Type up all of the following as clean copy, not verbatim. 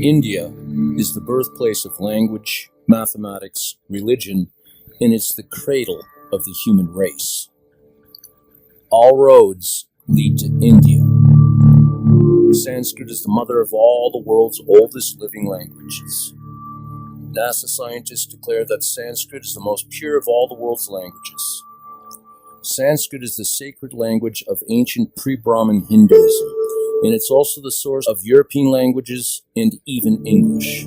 India is the birthplace of language, mathematics, religion, and it's the cradle of the human race. All roads lead to India. Sanskrit is the mother of all the world's oldest living languages. NASA scientists declare that Sanskrit is the most pure of all the world's languages. Sanskrit is the sacred language of ancient pre-Brahmin Hinduism, and it's also the source of European languages and even English.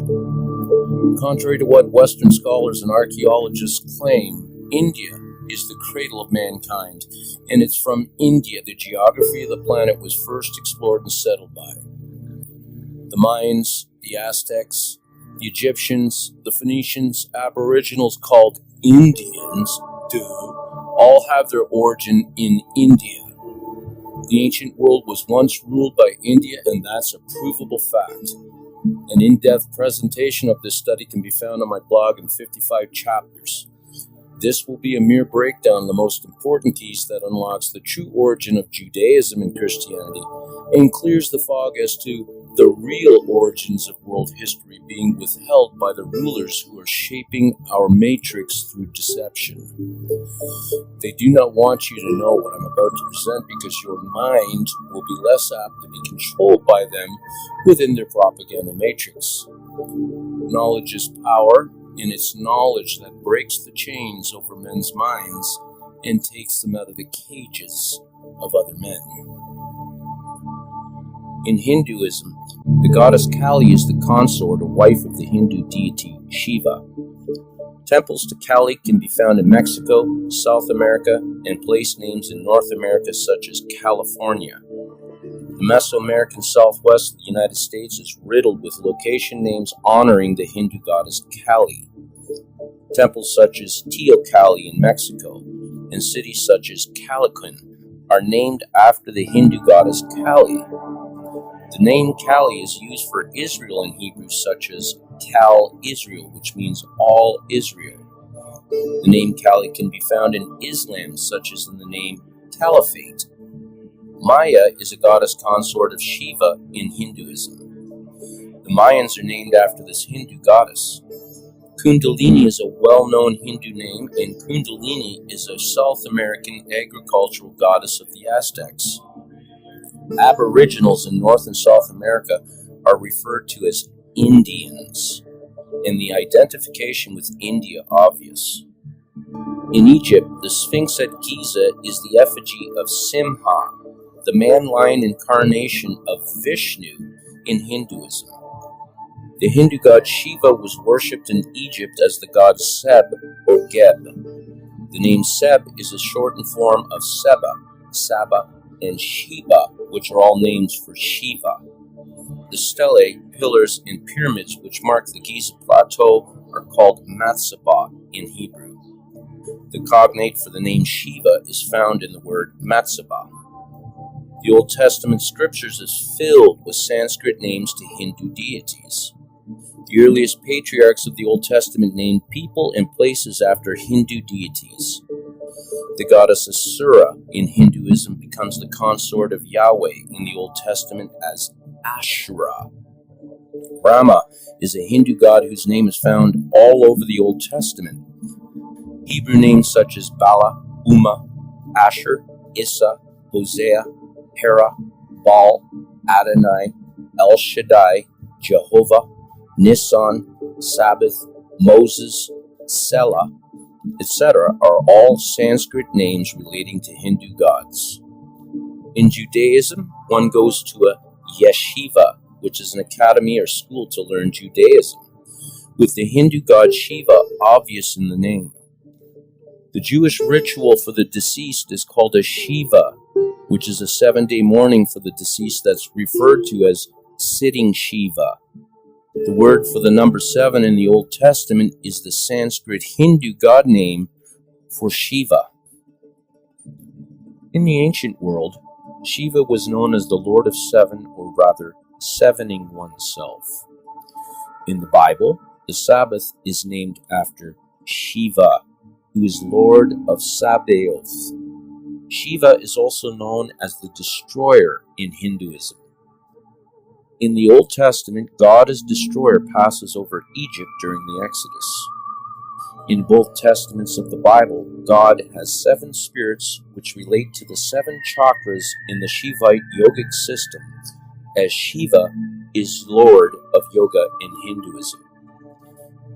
Contrary to what Western scholars and archaeologists claim, India is the cradle of mankind, and it's from India the geography of the planet was first explored and settled by. The Mayans, the Aztecs, the Egyptians, the Phoenicians, Aboriginals called Indians, all have their origin in India. The ancient world was once ruled by India, and that's a provable fact. An in-depth presentation of this study can be found on my blog in 55 chapters. This will be a mere breakdown of the most important keys that unlocks the true origin of Judaism and Christianity and clears the fog as to the real origins of world history being withheld by the rulers who are shaping our matrix through deception. They do not want you to know what I'm about to present because your mind will be less apt to be controlled by them within their propaganda matrix. Knowledge is power, and it's knowledge that breaks the chains over men's minds and takes them out of the cages of other men. In Hinduism, the goddess Kali is the consort or wife of the Hindu deity Shiva. Temples to Kali can be found in Mexico, South America, and place names in North America such as California. The Mesoamerican Southwest of the United States is riddled with location names honoring the Hindu goddess Kali. Temples such as Teocalli in Mexico and cities such as Calicut are named after the Hindu goddess Kali. The name Kali is used for Israel in Hebrew such as Kal Israel, which means all Israel. The name Kali can be found in Islam, such as in the name Caliphate. Maya is a goddess consort of Shiva in Hinduism. The Mayans are named after this Hindu goddess. Kundalini is a well-known Hindu name, and Kundalini is a South American agricultural goddess of the Aztecs. Aboriginals in North and South America are referred to as Indians, and the identification with India obvious. In Egypt, the Sphinx at Giza is the effigy of Simha, the man-lion incarnation of Vishnu in Hinduism. The Hindu god Shiva was worshipped in Egypt as the god Seb or Geb. The name Seb is a shortened form of Seba, Saba, and Shiva, which are all names for Shiva. The stelae, pillars, and pyramids which mark the Giza Plateau are called Matsaba in Hebrew. The cognate for the name Shiva is found in the word Matsaba. The Old Testament scriptures is filled with Sanskrit names to Hindu deities. The earliest patriarchs of the Old Testament named people and places after Hindu deities. The goddess Asura in Hinduism becomes the consort of Yahweh in the Old Testament as Ashura. Brahma is a Hindu god whose name is found all over the Old Testament. Hebrew names such as Bala, Uma, Asher, Issa, Hosea, Hera, Baal, Adonai, El Shaddai, Jehovah, Nissan, Sabbath, Moses, Selah, etc. are all Sanskrit names relating to Hindu gods. In Judaism, one goes to a yeshiva, which is an academy or school to learn Judaism, with the Hindu god Shiva obvious in the name. The Jewish ritual for the deceased is called a Shiva, which is a 7-day mourning for the deceased that's referred to as sitting Shiva. The word for the number 7 in the Old Testament is the Sanskrit Hindu god name for Shiva. In the ancient world, Shiva was known as the Lord of Seven, or rather, sevening oneself. In the Bible, the Sabbath is named after Shiva, who is Lord of Sabaoth. Shiva is also known as the Destroyer in Hinduism. In the Old Testament, God as destroyer passes over Egypt during the Exodus. In both testaments of the Bible, God has 7 spirits which relate to the 7 chakras in the Shivite yogic system, as Shiva is Lord of Yoga in Hinduism.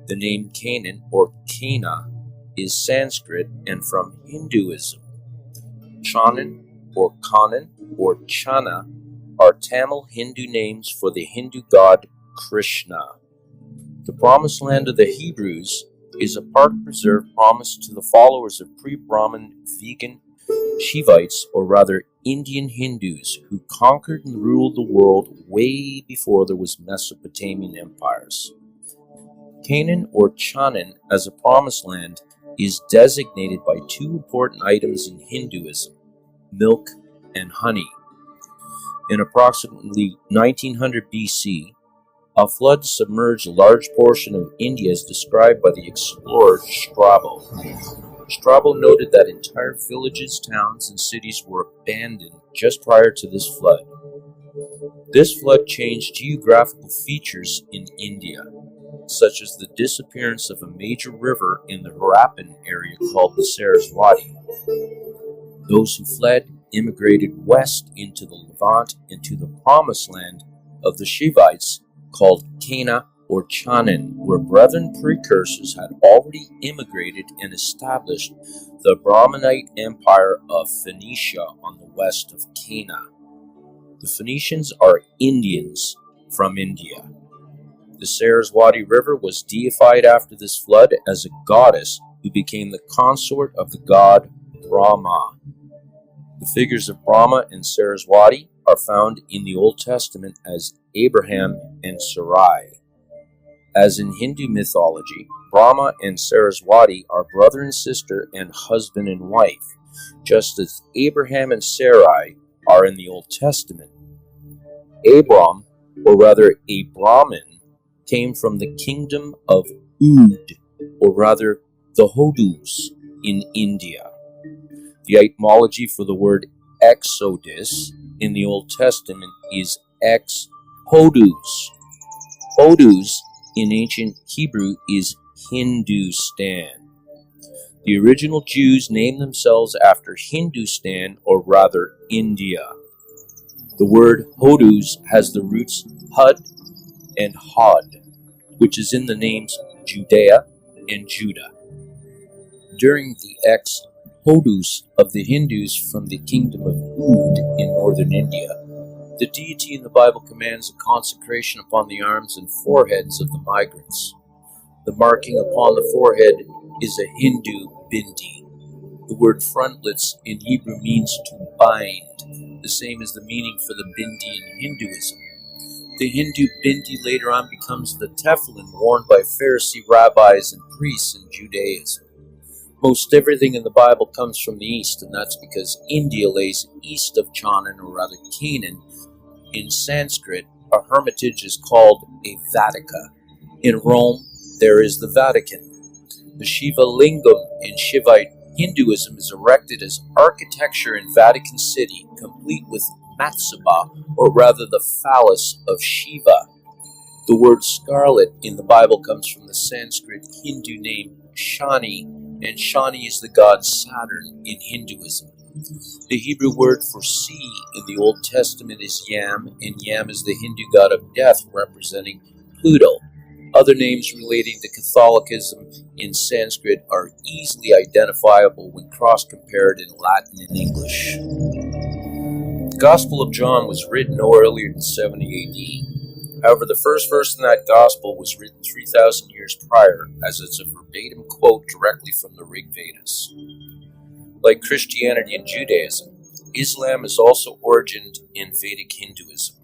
The name Canaan or Cana is Sanskrit and from Hinduism. Chanan or Kanan or Chana are Tamil Hindu names for the Hindu god Krishna. The Promised Land of the Hebrews is a park preserve promised to the followers of pre-Brahmin vegan Shivites, or rather Indian Hindus, who conquered and ruled the world way before there was Mesopotamian empires. Canaan or Chanan as a promised land is designated by 2 important items in Hinduism: milk and honey. In approximately 1900 BC, a flood submerged a large portion of India as described by the explorer Strabo. Strabo noted that entire villages, towns, and cities were abandoned just prior to this flood. This flood changed geographical features in India, such as the disappearance of a major river in the Harappan area called the Saraswati. Those who fled immigrated west into the Levant and to the promised land of the Shivites called Cana or Chanan, where brethren precursors had already immigrated and established the Brahminite empire of Phoenicia on the west of Cana. The Phoenicians are Indians from India. The Saraswati River was deified after this flood as a goddess who became the consort of the god Brahma. The figures of Brahma and Saraswati are found in the Old Testament as Abraham and Sarai. As in Hindu mythology, Brahma and Saraswati are brother and sister and husband and wife, just as Abraham and Sarai are in the Old Testament. Abram, or rather a Brahmin, came from the kingdom of Oud, or rather the Hodus, in India. The etymology for the word Exodus in the Old Testament is ex-Hodus. Hodus in ancient Hebrew is Hindustan. The original Jews named themselves after Hindustan, or rather India. The word Hodus has the roots Hud and Hod, which is in the names Judea and Judah. During the Hodus of the Hindus from the kingdom of Oud in northern India, the deity in the Bible commands a consecration upon the arms and foreheads of the migrants. The marking upon the forehead is a Hindu bindi. The word frontlets in Hebrew means to bind, the same as the meaning for the bindi in Hinduism. The Hindu bindi later on becomes the tefillin worn by Pharisee rabbis and priests in Judaism. Most everything in the Bible comes from the east, and that's because India lays east of Chanan, or rather Canaan. In Sanskrit, a hermitage is called a Vatica. In Rome, there is the Vatican. The Shiva Lingam in Shivite Hinduism is erected as architecture in Vatican City, complete with Matsaba, or rather the phallus of Shiva. The word scarlet in the Bible comes from the Sanskrit Hindu name Shani, and Shani is the god Saturn in Hinduism. The Hebrew word for sea in the Old Testament is Yam, and Yam is the Hindu god of death representing Pluto. Other names relating to Catholicism in Sanskrit are easily identifiable when cross-compared in Latin and English. The Gospel of John was written no earlier than 70 AD. However, the first verse in that Gospel was written 3,000 years prior, as it's a verbatim quote directly from the Rig Vedas. Like Christianity and Judaism, Islam is also origined in Vedic Hinduism.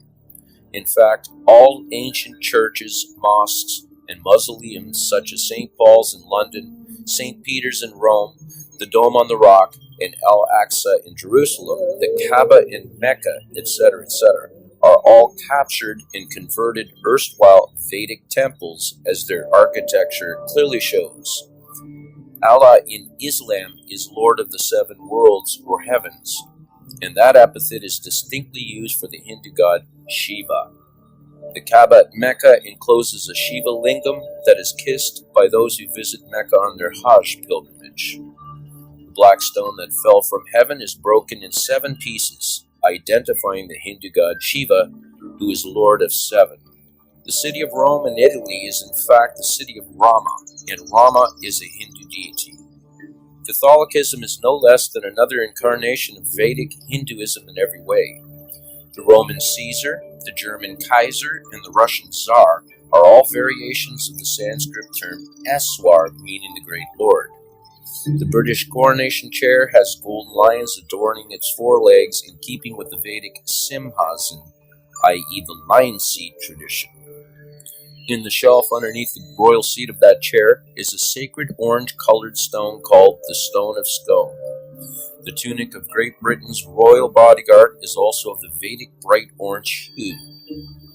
In fact, all ancient churches, mosques, and mausoleums such as St. Paul's in London, St. Peter's in Rome, the Dome on the Rock, and Al-Aqsa in Jerusalem, the Kaaba in Mecca, etc., are all captured and converted erstwhile Vedic temples, as their architecture clearly shows. Allah in Islam is Lord of the 7 worlds or heavens, and that epithet is distinctly used for the Hindu god Shiva. The Kaaba at Mecca encloses a Shiva lingam that is kissed by those who visit Mecca on their Hajj pilgrimage. The black stone that fell from heaven is broken in 7 pieces, identifying the Hindu god Shiva, who is Lord of 7. The city of Rome in Italy is in fact the city of Rama, and Rama is a Hindu deity. Catholicism is no less than another incarnation of Vedic Hinduism in every way. The Roman Caesar, the German Kaiser, and the Russian Tsar are all variations of the Sanskrit term Eswar, meaning the Great Lord. The British coronation chair has golden lions adorning its 4 legs in keeping with the Vedic Simhasan, i.e. the lion seat tradition. In the shelf underneath the royal seat of that chair is a sacred orange-colored stone called the Stone of Scone. The tunic of Great Britain's royal bodyguard is also of the Vedic bright orange hue.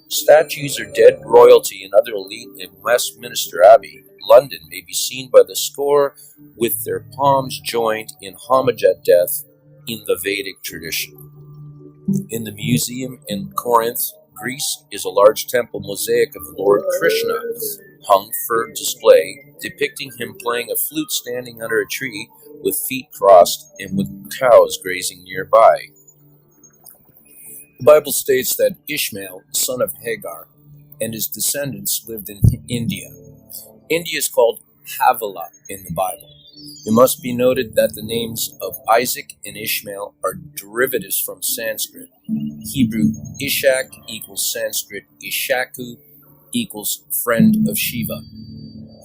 Statues of dead royalty and other elite in Westminster Abbey, London, may be seen by the score with their palms joined in homage at death in the Vedic tradition. In the museum in Corinth, Greece, is a large temple mosaic of Lord Krishna, hung for display, depicting him playing a flute standing under a tree with feet crossed and with cows grazing nearby. The Bible states that Ishmael, son of Hagar, and his descendants lived in India. India is called Havilah in the Bible. It must be noted that the names of Isaac and Ishmael are derivatives from Sanskrit. Hebrew Ishak equals Sanskrit Ishaku equals friend of Shiva.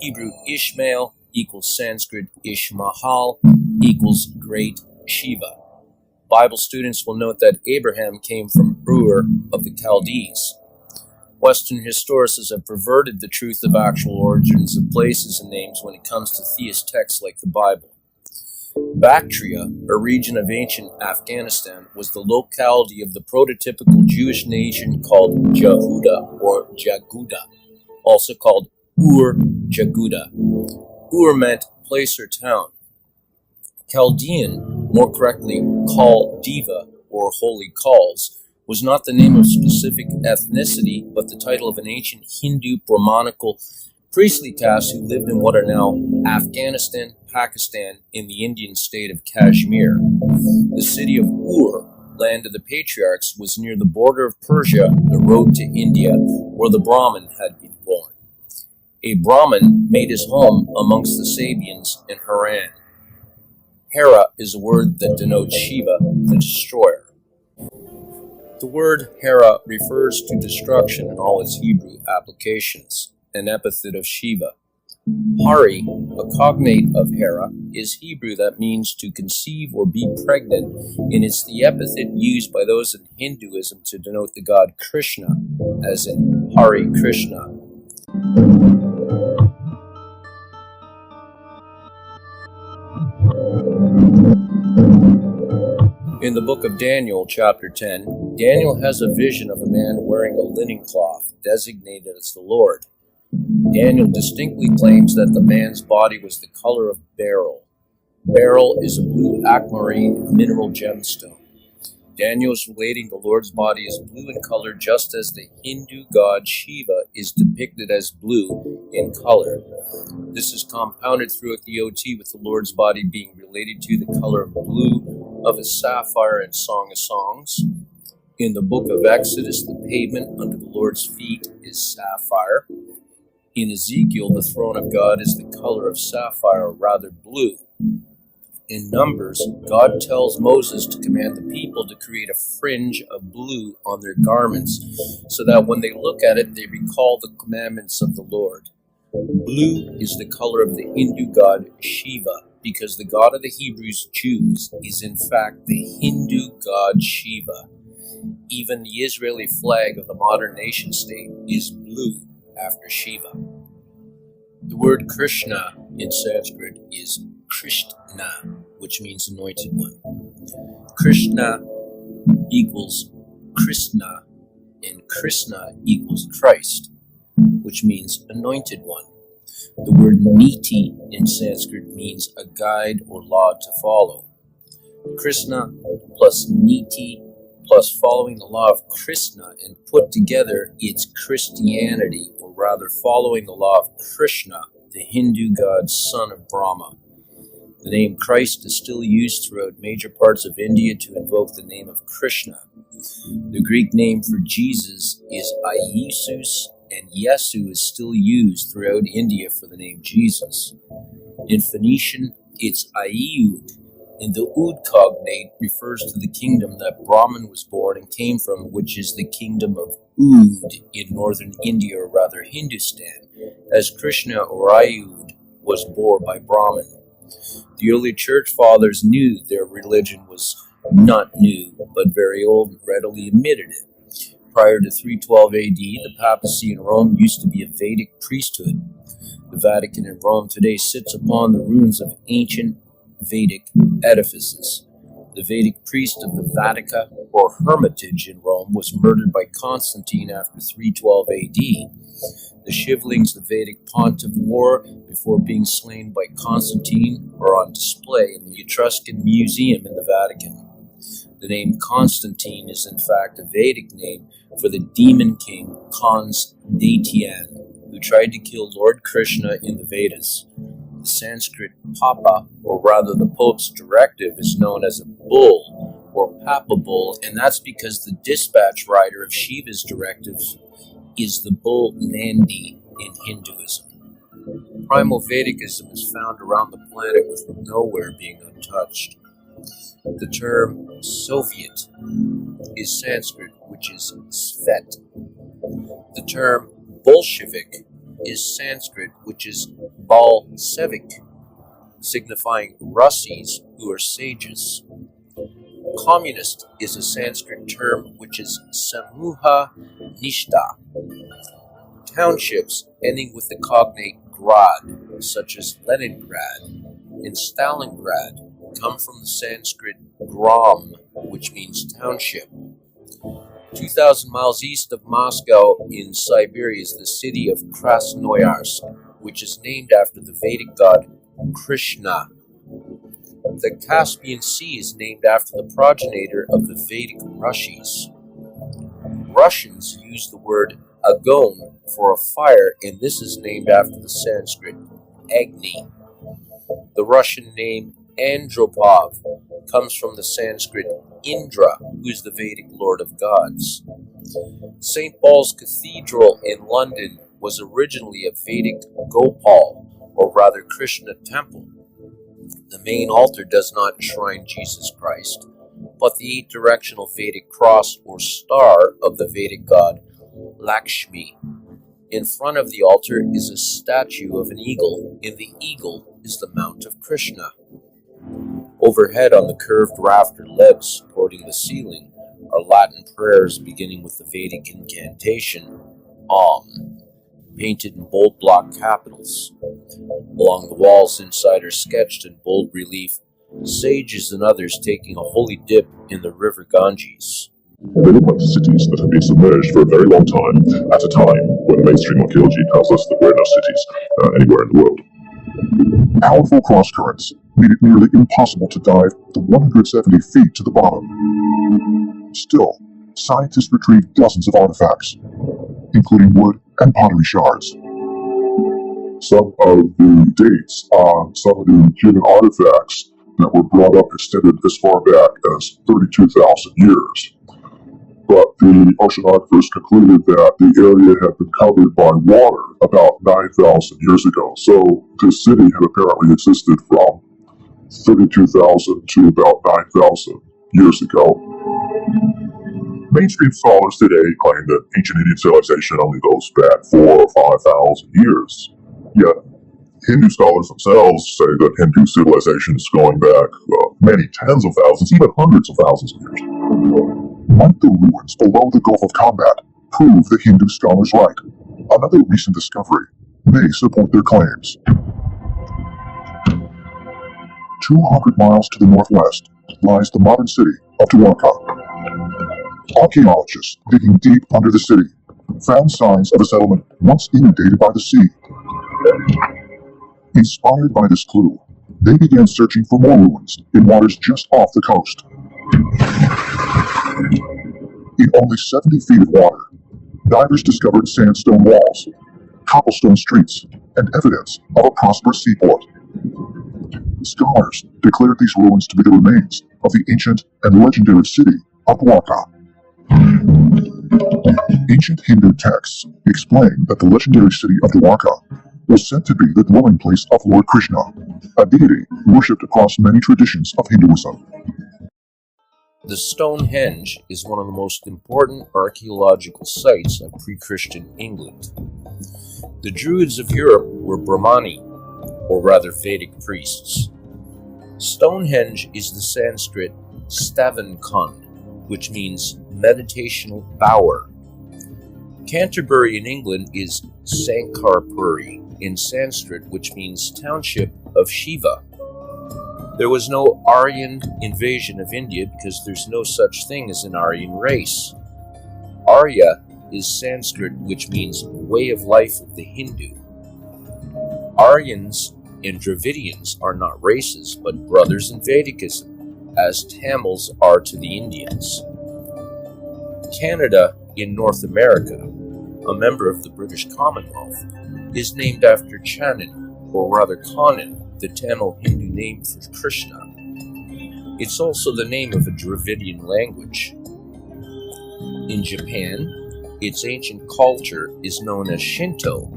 Hebrew Ishmael equals Sanskrit Ishmahal equals great Shiva. Bible students will note that Abraham came from Ur of the Chaldees. Western historians have perverted the truth of actual origins of places and names when it comes to theist texts like the Bible. Bactria, a region of ancient Afghanistan, was the locality of the prototypical Jewish nation called Jehuda or Jaguda, also called Ur-Jaguda. Ur meant place or town. Chaldean, more correctly Chaldiva or Holy Calls, was not the name of specific ethnicity, but the title of an ancient Hindu Brahmanical priestly caste who lived in what are now Afghanistan, Pakistan, in the Indian state of Kashmir. The city of Ur, land of the patriarchs, was near the border of Persia, the road to India, where the Brahmin had been born. A Brahmin made his home amongst the Sabians in Haran. Hera is a word that denotes Shiva, the destroyer. The word Hera refers to destruction in all its Hebrew applications, an epithet of Shiva. Hari, a cognate of Hera, is Hebrew that means to conceive or be pregnant, and it's the epithet used by those in Hinduism to denote the god Krishna, as in Hari Krishna. In the book of Daniel, chapter 10, Daniel has a vision of a man wearing a linen cloth, designated as the Lord. Daniel distinctly claims that the man's body was the color of beryl. Beryl is a blue aquamarine mineral gemstone. Daniel is relating the Lord's body as blue in color, just as the Hindu god Shiva is depicted as blue in color. This is compounded throughout the OT with the Lord's body being related to the color of blue of a sapphire in Song of Songs. In the book of Exodus, the pavement under the Lord's feet is sapphire. In Ezekiel, the throne of God is the color of sapphire, or rather blue. In Numbers, God tells Moses to command the people to create a fringe of blue on their garments, so that when they look at it, they recall the commandments of the Lord. Blue is the color of the Hindu god Shiva, because the god of the Hebrews, Jews, is in fact the Hindu god Shiva. Even the Israeli flag of the modern nation state is blue after Shiva. The word Krishna in Sanskrit is Krishna, which means anointed one. Krishna equals Krishna, and Krishna equals Christ, which means anointed one. The word niti in Sanskrit means a guide or law to follow. Krishna plus niti plus following the law of Krishna and put together its Christianity, or rather following the law of Krishna, the Hindu god son of Brahma. The name Christ is still used throughout major parts of India to invoke the name of Krishna. The Greek name for Jesus is Iesus, and Yesu is still used throughout India for the name Jesus. In Phoenician, it's Aiud, and the Ud cognate refers to the kingdom that Brahman was born and came from, which is the kingdom of Ud in northern India, or rather Hindustan, as Krishna or Ayud was born by Brahman. The early church fathers knew their religion was not new, but very old, and readily admitted it. Prior to 312 AD, the papacy in Rome used to be a Vedic priesthood. The Vatican in Rome today sits upon the ruins of ancient Vedic edifices. The Vedic priest of the Vatica, or hermitage in Rome, was murdered by Constantine after 312 AD. The shivlings the Vedic pontiff wore before being slain by Constantine are on display in the Etruscan Museum in the Vatican. The name Constantine is in fact a Vedic name for the demon king Constantine, who tried to kill Lord Krishna in the Vedas. The Sanskrit papa, or rather the Pope's directive, is known as a bull or papa bull, and that's because the dispatch rider of Shiva's directives is the bull Nandi in Hinduism. Primal Vedicism is found around the planet, with nowhere being untouched. The term Soviet is Sanskrit, which is Svet. The term Bolshevik is Sanskrit, which is Bolshevik, signifying Russies who are sages. Communist is a Sanskrit term which is Samuha Nishta. Townships ending with the cognate grad, such as Leningrad and Stalingrad, come from the Sanskrit gram, which means township. 2,000 miles east of Moscow in Siberia is the city of Krasnoyarsk, which is named after the Vedic god Krishna. The Caspian Sea is named after the progenitor of the Vedic Russies. Russians use the word agon for a fire, and this is named after the Sanskrit Agni. The Russian name Andropov comes from the Sanskrit Indra, who is the Vedic Lord of Gods. St. Paul's Cathedral in London was originally a Vedic Gopal, or rather Krishna temple. The main altar does not enshrine Jesus Christ, but the eight-directional Vedic cross or star of the Vedic god Lakshmi. In front of the altar is a statue of an eagle, and the eagle is the mount of Krishna. Overhead on the curved rafter legs supporting the ceiling are Latin prayers beginning with the Vedic incantation Om, painted in bold block capitals. Along the walls inside are sketched in bold relief sages and others taking a holy dip in the river Ganges. They look like cities that have been submerged for a very long time, at a time when mainstream archaeology tells us that we're no cities anywhere in the world. Powerful cross currents made it nearly impossible to dive the 170 feet to the bottom. Still, scientists retrieved dozens of artifacts, including wood and pottery shards. Some of the dates on some of the human artifacts that were brought up extended as far back as 32,000 years. But the oceanographers concluded that the area had been covered by water about 9,000 years ago. So this city had apparently existed from 32,000 to about 9,000 years ago. Mainstream scholars today claim that ancient Indian civilization only goes back 4,000 or 5,000 years. Yet, Hindu scholars themselves say that Hindu civilization is going back many tens of thousands, even hundreds of thousands of years. Might the ruins below the Gulf of Combat prove the Hindu scholars right? Another recent discovery may support their claims. 200 miles to the northwest lies the modern city of Dwarka. Archaeologists digging deep under the city found signs of a settlement once inundated by the sea. Inspired by this clue, they began searching for more ruins in waters just off the coast. in only 70 feet of water, divers discovered sandstone walls, cobblestone streets, and evidence of a prosperous seaport. Scholars declared these ruins to be the remains of the ancient and legendary city of Dwarka. Ancient Hindu texts explain that the legendary city of Dwarka was said to be the dwelling place of Lord Krishna, a deity worshipped across many traditions of Hinduism. The Stonehenge is one of the most important archaeological sites of pre-Christian England. The Druids of Europe were Brahmani, or rather Vedic priests. Stonehenge is the Sanskrit Stavan-Kund, which means meditational bower. Canterbury in England is Sankarpuri in Sanskrit, which means township of Shiva. There was no Aryan invasion of India because there's no such thing as an Aryan race. Arya is Sanskrit, which means way of life of the Hindu. Aryans and Dravidians are not races, but brothers in Vedicism, as Tamils are to the Indians. Canada in North America, a member of the British Commonwealth, is named after Channan, or rather Kannan, the Tamil Hindu name for Krishna. It's also the name of a Dravidian language. In Japan, its ancient culture is known as Shinto.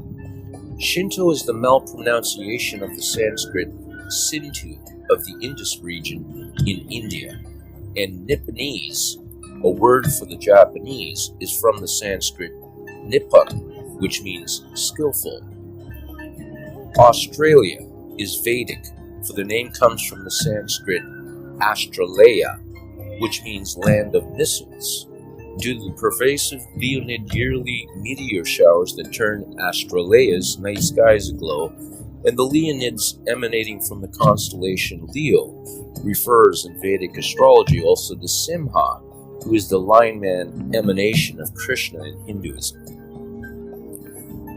Shinto is the malpronunciation of the Sanskrit Sindhu of the Indus region in India, and Nipponese, a word for the Japanese, is from the Sanskrit Nippon, which means skillful. Australia is Vedic, for the name comes from the Sanskrit Australaea, which means land of missiles, due to the pervasive Leonid yearly meteor showers that turn Australaea's night skies aglow, and the Leonids emanating from the constellation Leo refers in Vedic astrology also to Simha, who is the lion man emanation of Krishna in Hinduism.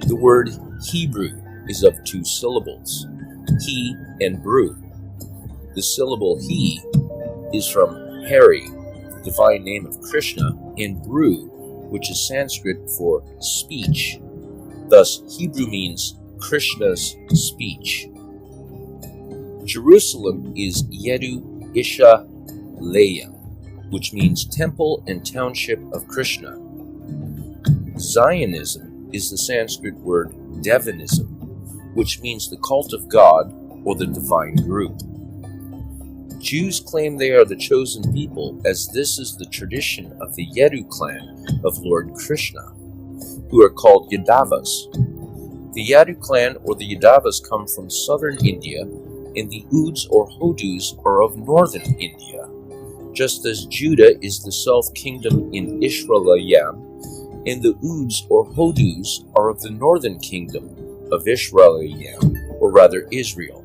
The word Hebrew is of two syllables, he and brew. The syllable he is from Hari, the divine name of Krishna, and brew, which is Sanskrit for speech. Thus, Hebrew means Krishna's speech. Jerusalem is Yeru Isha Leya, which means temple and township of Krishna. Zionism is the Sanskrit word Devanism, which means the cult of God or the divine group. Jews claim they are the chosen people, as this is the tradition of the Yeru clan of Lord Krishna, who are called Yadavas. The Yadu clan or the Yadavas come from southern India, and the Ouds or Hodus are of northern India, just as Judah is the south kingdom in Israelayam, and the Ouds or Hodus are of the northern kingdom of Israelayam, or rather Israel.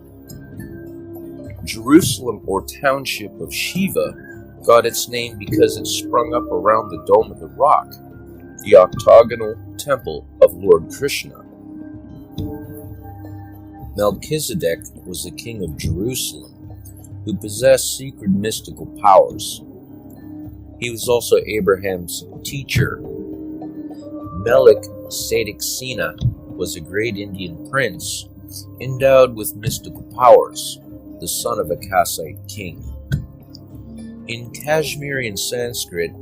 Jerusalem or township of Shiva got its name because it sprung up around the Dome of the Rock, the octagonal temple of Lord Krishna. Melchizedek was the king of Jerusalem, who possessed secret mystical powers. He was also Abraham's teacher. Melik Sadiq-Sena was a great Indian prince endowed with mystical powers, the son of a Kassite king. In Kashmiri Sanskrit,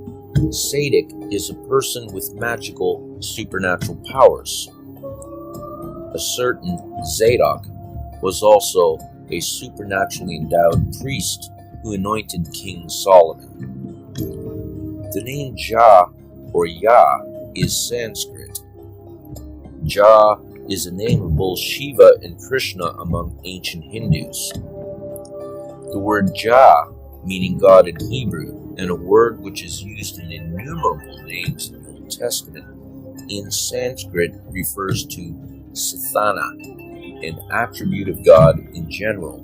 Sadiq is a person with magical supernatural powers. A certain Zadok was also a supernaturally endowed priest who anointed King Solomon. The name Jah or Yah is Sanskrit. Jah is a name of both Shiva and Krishna among ancient Hindus. The word Jah, meaning God in Hebrew, and a word which is used in innumerable names in the Old Testament, in Sanskrit refers to Sathana, an attribute of God in general,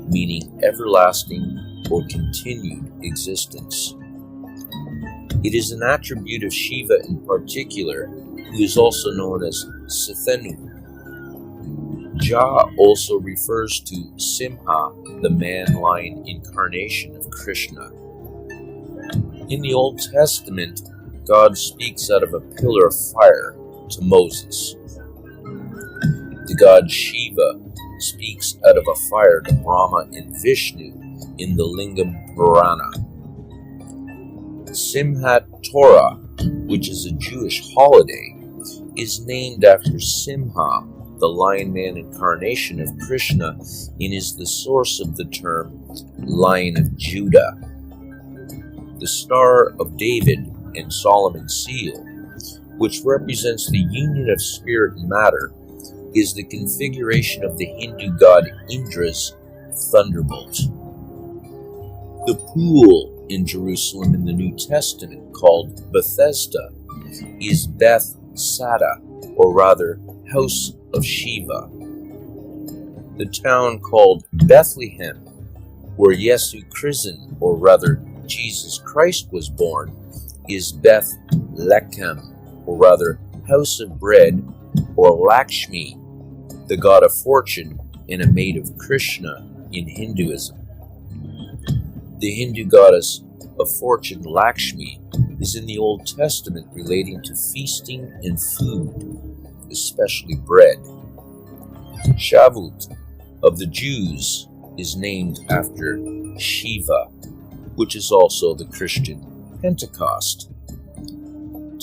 meaning everlasting or continued existence. It is an attribute of Shiva in particular, who is also known as Sithenu. Jah also refers to Simha, the man-lion incarnation of Krishna. In the Old Testament, God speaks out of a pillar of fire to Moses. The god Shiva speaks out of a fire to Brahma and Vishnu in the Lingam Purana. Simhat Torah, which is a Jewish holiday, is named after Simha, the Lion Man incarnation of Krishna, and is the source of the term Lion of Judah. The Star of David and Solomon's seal, which represents the union of spirit and matter, is the configuration of the Hindu god Indra's thunderbolt. The pool in Jerusalem in the New Testament, called Bethesda, is Beth Sada, or rather, House of Shiva. The town called Bethlehem, where Yesu Christen, or rather Jesus Christ, was born, is Beth Lechem, or rather House of Bread, or Lakshmi, the god of fortune and a maid of Krishna in Hinduism. The Hindu goddess of fortune, Lakshmi, is in the Old Testament relating to feasting and food, especially bread. Shavuot of the Jews is named after Shiva, which is also the Christian Pentecost.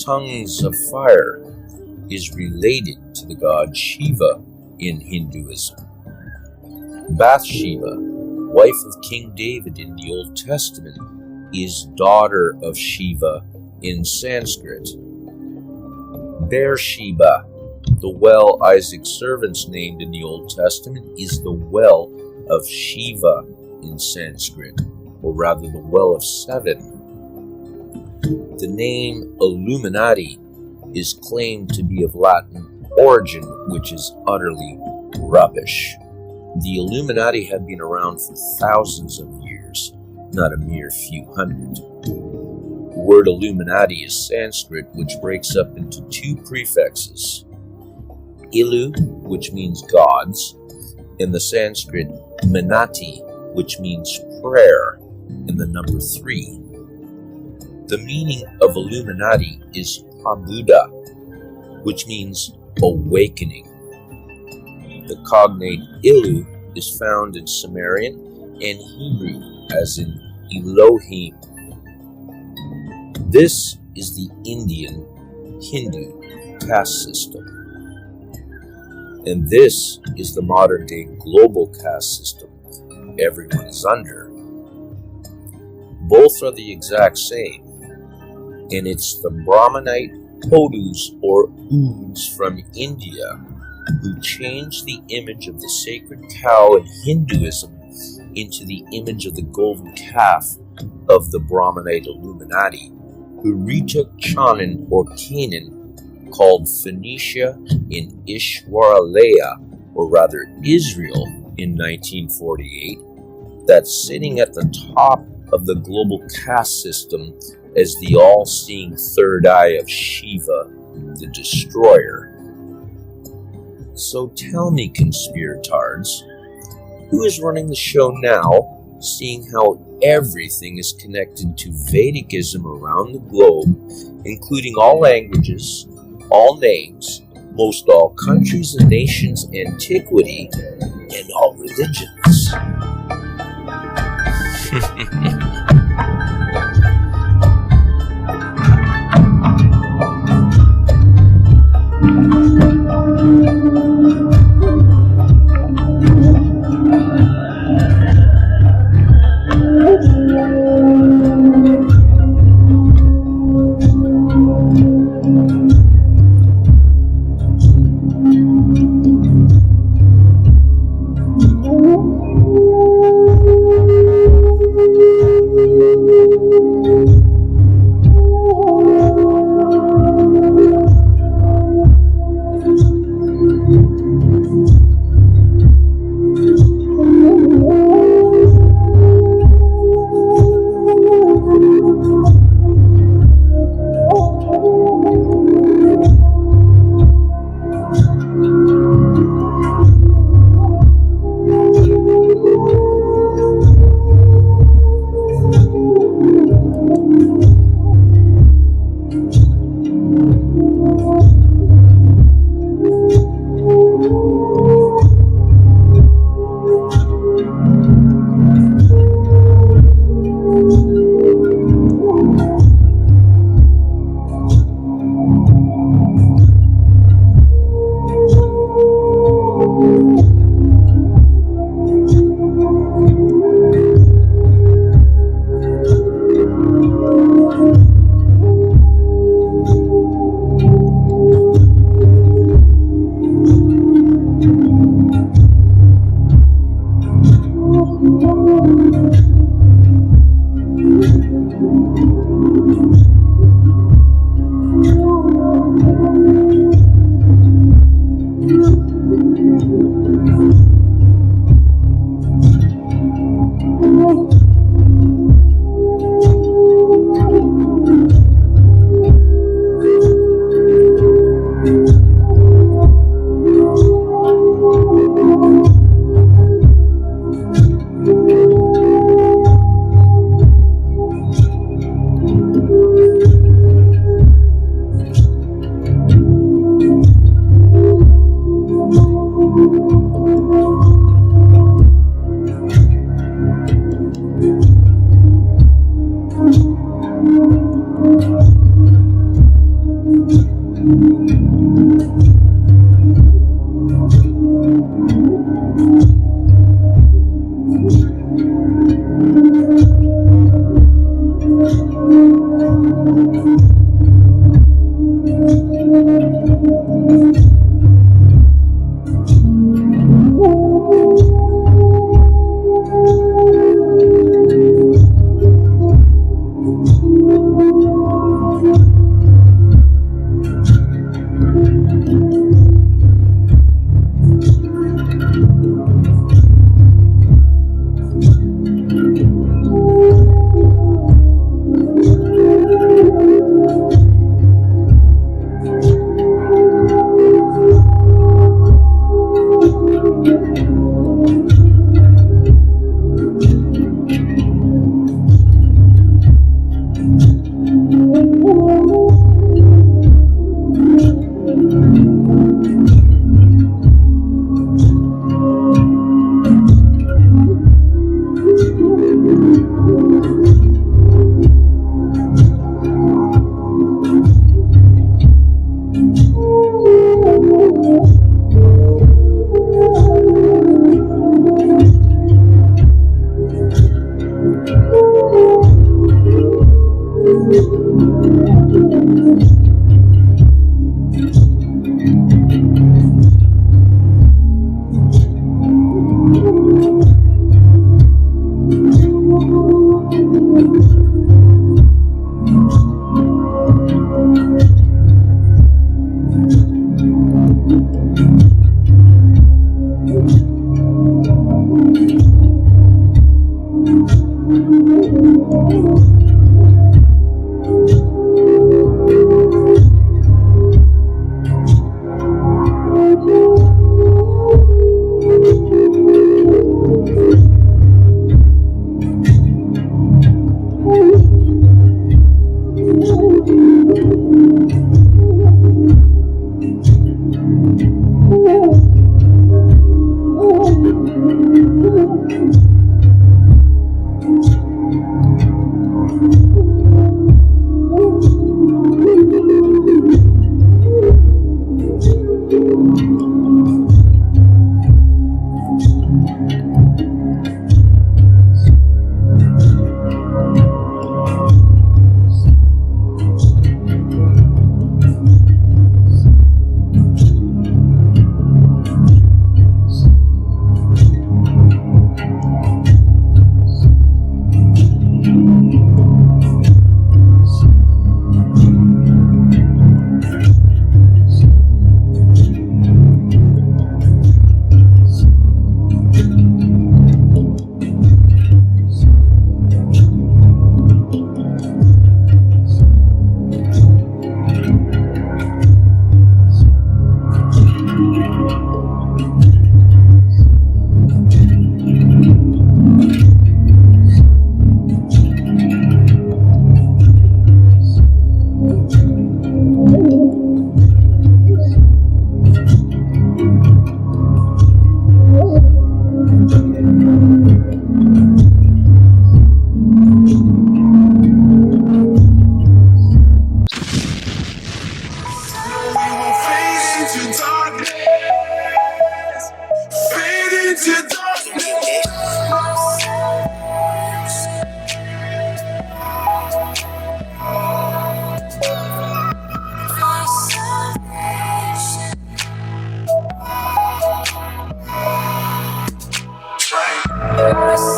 Tongues of fire is related to the god Shiva in Hinduism. Bathsheba, wife of King David in the Old Testament, is daughter of Shiva in Sanskrit. Beersheba, the well Isaac's servants named in the Old Testament, is the well of Shiva in Sanskrit, or rather the well of seven. The name Illuminati is claimed to be of Latin origin, which is utterly rubbish. The Illuminati have been around for thousands of years, not a mere few hundred. The word Illuminati is Sanskrit, which breaks up into two prefixes, Ilu, which means gods, and the Sanskrit Minati, which means prayer, and the number 3. The meaning of Illuminati is Prabuddha, which means awakening. The cognate Ilu is found in Sumerian and Hebrew, as in Elohim. This is the Indian Hindu caste system. And this is the modern-day global caste system everyone is under. Both are the exact same, and it's the Brahmanite Hodus or Ouds from India who changed the image of the sacred cow in Hinduism into the image of the golden calf of the Brahmanite Illuminati, who retook Chanaan or Canaan, called Phoenicia in Ishwaralaya, or rather Israel, in 1948, that's sitting at the top of the global caste system as the all-seeing third eye of Shiva, the destroyer. So tell me, conspiratards, who is running the show now, seeing how everything is connected to Vedicism around the globe, including all languages, all names, most all countries and nations, antiquity, and all religions? You're a